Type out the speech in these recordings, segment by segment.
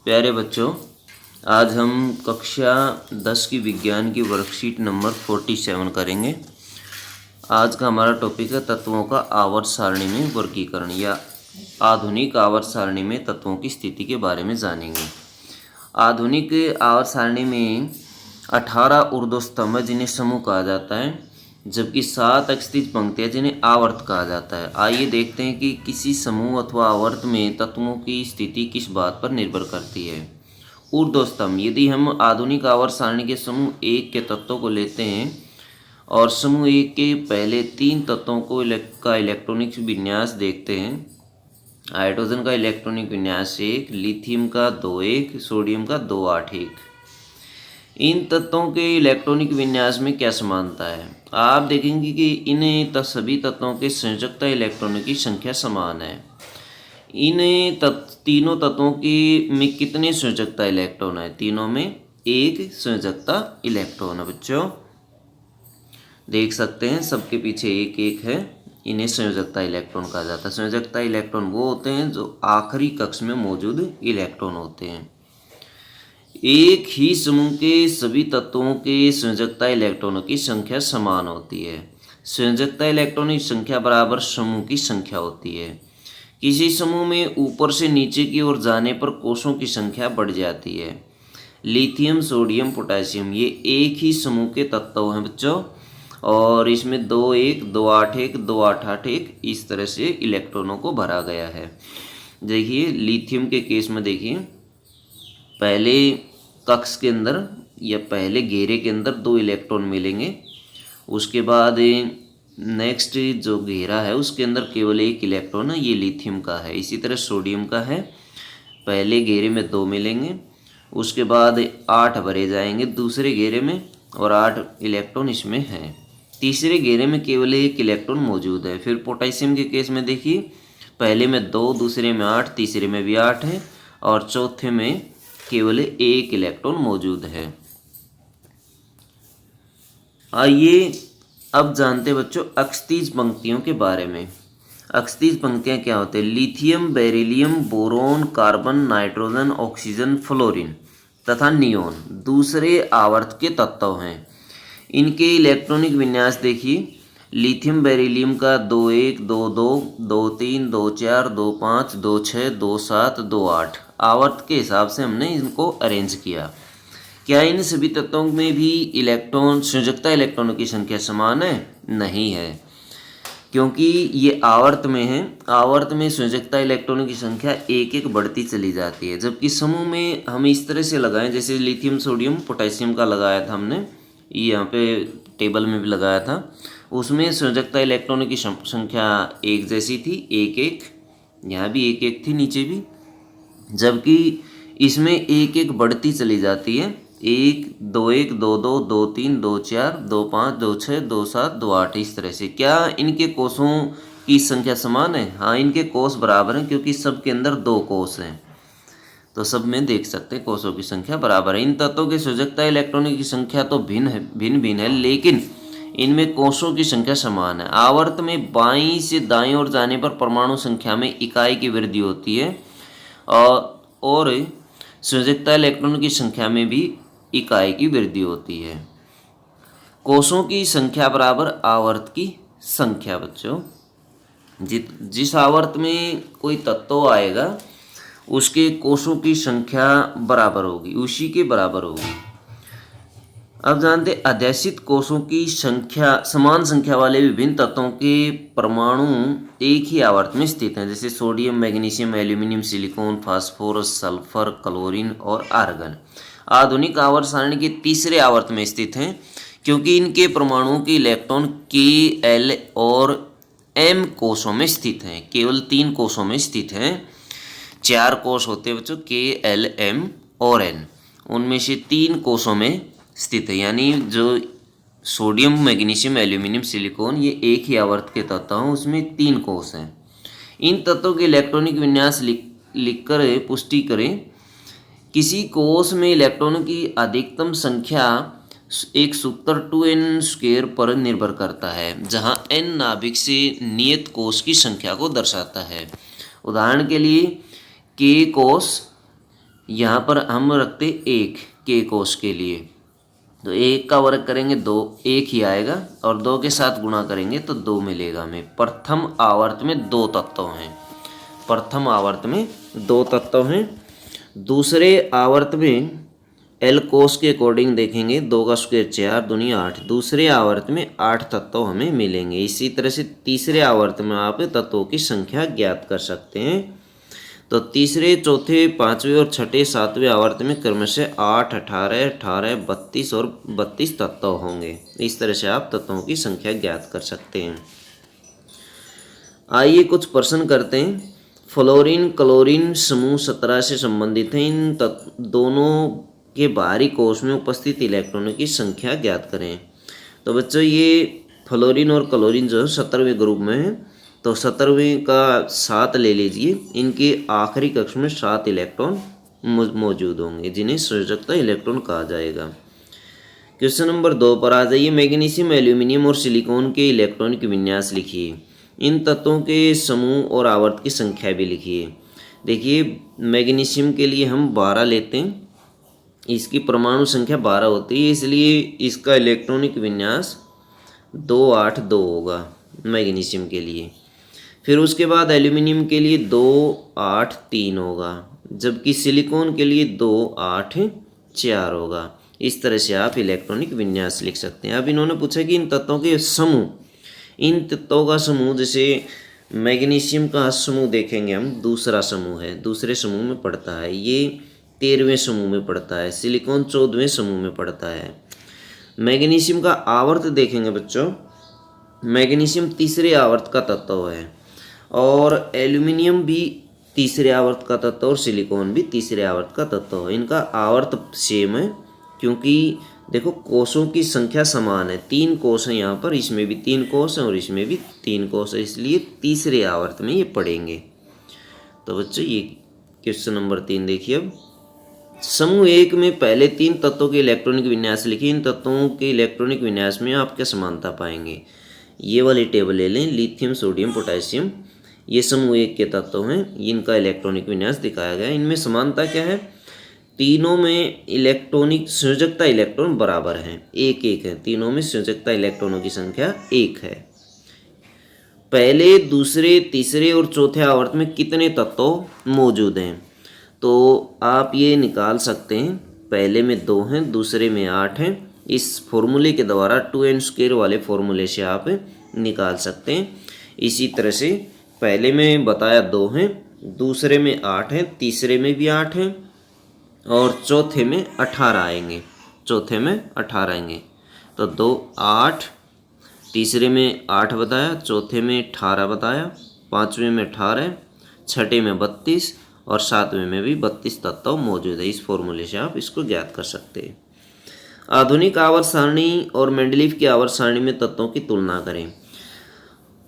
प्यारे बच्चों, आज हम कक्षा 10 की विज्ञान की वर्कशीट नंबर 47 करेंगे। आज का हमारा टॉपिक है तत्वों का आवर्त सारणी में वर्गीकरण या आधुनिक आवर्त सारणी में तत्वों की स्थिति के बारे में जानेंगे। आधुनिक आवर्त सारणी में 18 ऊर्ध्व स्तंभ जिन्हें समूह कहा जाता है, जबकि 7 क्षैतिज पंक्तियाँ जिन्हें आवर्त कहा जाता है। आइए देखते हैं कि किसी समूह अथवा आवर्त में तत्वों की स्थिति किस बात पर निर्भर करती है। ऊर्ध्व स्तंभ, यदि हम आधुनिक आवर्त सारणी के समूह 1 के तत्वों को लेते हैं और समूह 1 के पहले 3 तत्वों का इलेक्ट्रॉनिक विन्यास देखते हैं। हाइड्रोजन का इलेक्ट्रॉनिक विन्यास 1, लिथियम का 2-1, सोडियम का 2-8-1। इन तत्वों के इलेक्ट्रॉनिक विन्यास में क्या समानता है? आप देखेंगे कि इन सभी तत्वों के संयोजकता इलेक्ट्रॉनों की संख्या समान है। इन तीनों तत्वों की में कितने संयोजकता इलेक्ट्रॉन है? तीनों में एक संयोजकता इलेक्ट्रॉन है। बच्चों देख सकते हैं सबके पीछे एक एक है, इन्हें संयोजकता इलेक्ट्रॉन कहा जाता है। संयोजकता इलेक्ट्रॉन वो होते हैं जो आखिरी कक्ष में मौजूद इलेक्ट्रॉन होते हैं। एक ही समूह के सभी तत्वों के संयोजकता इलेक्ट्रॉनों की संख्या समान होती है। संयोजकता इलेक्ट्रॉनों की संख्या बराबर समूह की संख्या होती है। किसी समूह में ऊपर से नीचे की ओर जाने पर कोषों की संख्या बढ़ जाती है। लिथियम, सोडियम, पोटेशियम ये एक ही समूह के तत्व हैं बच्चों, और इसमें 2-1, 2-8-1, 2-8-8-1 इस तरह से इलेक्ट्रॉनों को भरा गया है। देखिए लिथियम के केस में देखिए, पहले कक्ष के अंदर या पहले घेरे के अंदर 2 इलेक्ट्रॉन मिलेंगे। उसके बाद नेक्स्ट जो घेरा है उसके अंदर केवल 1 इलेक्ट्रॉन है, ये लिथियम का है। इसी तरह सोडियम का है, पहले घेरे में 2 मिलेंगे, उसके बाद 8 भरे जाएंगे दूसरे घेरे में और 8 इलेक्ट्रॉन इसमें है। तीसरे घेरे में केवल 1 इलेक्ट्रॉन मौजूद है। फिर पोटेशियम के केस में देखिए, पहले में 2, दूसरे में 8, तीसरे में भी 8 है और चौथे में केवल 1 इलेक्ट्रॉन मौजूद है। आइए अब जानते हैं बच्चों अक्षैतिज पंक्तियों के बारे में। अक्षैतिज पंक्तियां क्या होते हैं? Lithium, beryllium, boron, carbon, nitrogen, oxygen, fluorine तथा नियोन दूसरे आवर्त के तत्व हैं। इनके इलेक्ट्रॉनिक विन्यास देखिए, लिथियम बेरिलियम का 2-1, 2-2, 2-3, 2-4, 2-5, 2-6, 2-7, 2-8 आवर्त के हिसाब से हमने इनको अरेंज किया। क्या इन सभी तत्वों में भी इलेक्ट्रॉन संयोजकता इलेक्ट्रॉनों की संख्या समान है? नहीं है, क्योंकि ये आवर्त में है। आवर्त में संयोजकता इलेक्ट्रॉनों की संख्या एक एक बढ़ती चली जाती है, जबकि समूह में हम इस तरह से लगाएं, जैसे लिथियम, सोडियम, पोटेशियम का लगाया था हमने, ये यहाँ पे टेबल में भी लगाया था, उसमें संयोजकता इलेक्ट्रॉनों की संख्या एक जैसी थी, 1-1, यहाँ भी 1-1 थी, नीचे भी, जबकि इसमें एक एक बढ़ती चली जाती है। 1, 2-1, 2-2, 2-3, 2-4, 2-5, 2-6, 2-7, 2-8 इस तरह से। क्या इनके कोषों की संख्या समान है? हाँ, इनके कोष बराबर हैं, क्योंकि सबके अंदर 2 कोष हैं, तो सब में देख सकते हैं कोषों की संख्या बराबर है। इन तत्वों के संयोजकता इलेक्ट्रॉनों की संख्या तो भिन्न है, लेकिन इनमें कोषों की संख्या समान है। आवर्त में बाईं से दाईं ओर जाने पर परमाणु संख्या में इकाई की वृद्धि होती है और संयोजकता इलेक्ट्रॉन की संख्या में भी इकाई की वृद्धि होती है। कोषों की संख्या बराबर आवर्त की संख्या। बच्चों जिस आवर्त में कोई तत्व आएगा उसके कोषों की संख्या बराबर होगी, उसी के बराबर होगी। अब जानते अध्यासित कोषों की संख्या, समान संख्या वाले विभिन्न तत्वों के परमाणु एक ही आवर्त में स्थित हैं, जैसे sodium, magnesium, aluminium, silicon, phosphorus, sulphur, chlorine और आर्गन आधुनिक आवर्त सारणी के तीसरे आवर्त में स्थित हैं, क्योंकि इनके परमाणुओं के इलेक्ट्रॉन K, L और M कोषों में स्थित हैं। केवल 3 कोषों में स्थित हैं। 4 कोष होते हैं बच्चों, K, L, M और N, उनमें से 3 कोषों में स्थित है। यानी जो सोडियम, मैग्नीशियम, एल्यूमिनियम, सिलिकॉन ये एक ही आवर्त के तत्व हैं, उसमें 3 कोष हैं। इन तत्वों के इलेक्ट्रॉनिक विन्यास लिखकर पुष्टि करें। किसी कोष में इलेक्ट्रॉनों की अधिकतम संख्या एक सूत्र 2n² पर निर्भर करता है, जहां n नाभिक से नियत कोष की संख्या को दर्शाता है। उदाहरण के लिए K कोष यहाँ पर हम रखते एक के कोष के लिए, तो एक का वर्ग करेंगे दो, एक ही आएगा, और दो के साथ गुणा करेंगे तो दो मिलेगा हमें। प्रथम आवर्त में दो तत्व हैं, प्रथम आवर्त में दो तत्व हैं। दूसरे आवर्त में एल कोस के अकॉर्डिंग देखेंगे, दो का स्क्वायर 4 दूनी 8, दूसरे आवर्त में 8 तत्व हमें मिलेंगे। इसी तरह से तीसरे आवर्त में आप तत्वों की संख्या ज्ञात कर सकते हैं। तो तीसरे, चौथे, पाँचवें और छठे, सातवें आवर्त में क्रमशः 8, 18, 18, 32 और 32 तत्व होंगे। इस तरह से आप तत्वों की संख्या ज्ञात कर सकते हैं। आइए कुछ प्रश्न करते हैं। फ्लोरीन क्लोरीन समूह 17 से संबंधित हैं। इन दोनों के बाहरी कोष में उपस्थित इलेक्ट्रॉनों की संख्या ज्ञात करें। तो बच्चों ये फ्लोरीन और क्लोरीन जो है 17वें ग्रुप में है, तो 17वें का 7 ले लीजिए। इनके आखिरी कक्ष में 7 इलेक्ट्रॉन मौजूद होंगे, जिन्हें संयोजकता इलेक्ट्रॉन कहा जाएगा। क्वेश्चन नंबर 2 पर आ जाइए। मैग्नीशियम, एल्यूमिनियम और सिलिकॉन के इलेक्ट्रॉनिक विन्यास लिखिए। इन तत्वों के समूह और आवर्त की संख्या भी लिखिए। देखिए मैग्नीशियम के लिए हम 12 लेते हैं, इसकी परमाणु संख्या 12 होती है, इसलिए इसका इलेक्ट्रॉनिक विन्यास 282 होगा मैग्नीशियम के लिए। फिर उसके बाद एल्यूमिनियम के लिए 283 होगा, जबकि सिलिकॉन के लिए 284 होगा। इस तरह से आप इलेक्ट्रॉनिक विन्यास लिख सकते हैं। अब इन्होंने पूछा कि इन तत्वों के समूह, इन तत्वों का समूह, जैसे मैग्नीशियम का समूह देखेंगे हम, दूसरा समूह है, दूसरे समूह में पड़ता है, ये 13वें समूह में पड़ता है, सिलिकॉन 14वें समूह में पड़ता है। मैग्नीशियम का आवर्त देखेंगे बच्चों, मैग्नीशियम तीसरे आवर्त का तत्व है, और एल्यूमिनियम भी तीसरे आवर्त का तत्व और सिलिकॉन भी तीसरे आवर्त का तत्व है। इनका आवर्त सेम है, क्योंकि देखो कोषों की संख्या समान है, 3 कोष हैं यहाँ पर, इसमें भी 3 कोष हैं और इसमें भी 3 कोष है, इसलिए तीसरे आवर्त में ये पढ़ेंगे। तो बच्चों ये क्वेश्चन नंबर 3 देखिए। अब समूह 1 में पहले 3 तत्वों के इलेक्ट्रॉनिक विन्यास लिखिए। इन तत्वों के इलेक्ट्रॉनिक विन्यास में आप क्या समानता पाएंगे? ये वाली टेबल ले लें, लिथियम, सोडियम, पोटेशियम, ये समूह 1 के तत्व हैं, इनका इलेक्ट्रॉनिक विन्यास दिखाया गया है। इनमें समानता क्या है? तीनों में इलेक्ट्रॉनिक संयोजकता इलेक्ट्रॉन बराबर हैं, 1-1 है। तीनों में संयोजकता इलेक्ट्रॉनों की संख्या 1 है। पहले, दूसरे, तीसरे और चौथे आवर्त में कितने तत्व मौजूद हैं? तो आप ये निकाल सकते हैं। पहले में 2 हैं, दूसरे में 8 हैं। इस फॉर्मूले के द्वारा 2n² वाले फॉर्मूले से आप निकाल सकते हैं। इसी तरह से पहले में बताया 2 हैं, दूसरे में 8 हैं, तीसरे में भी 8 हैं, और चौथे में 18 आएंगे, चौथे में 18 आएंगे। तो 2, 8, तीसरे में 8 बताया, चौथे में 18 बताया, पाँचवें में 18, छठे में 32 और सातवें में भी 32 तत्व मौजूद है। इस फॉर्मूले से आप इसको ज्ञात कर सकते हैं। आधुनिक आवर्त सारणी और मेंडलीव की आवर्त सारणी में तत्वों की तुलना करें।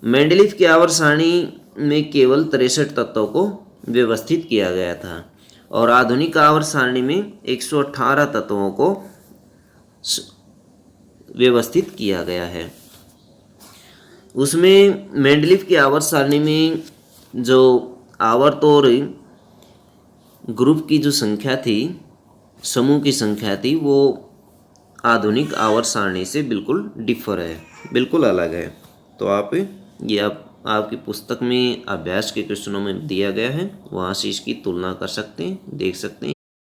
मेंडलीव की आवर्त सारणी में केवल 63 तत्वों को व्यवस्थित किया गया था, और आधुनिक आवर्त सारणी में 118 तत्वों को व्यवस्थित किया गया है। उसमें मेंडलीव की आवर्त सारणी में जो आवर्त और ग्रुप की जो संख्या थी, समूह की संख्या थी, वो आधुनिक आवर्त सारणी से बिल्कुल डिफर है, बिल्कुल अलग है। तो आप ये आपकी पुस्तक में अभ्यास के क्वेश्चनों में दिया गया है, वहाँ से इसकी तुलना कर सकते हैं, देख सकते हैं।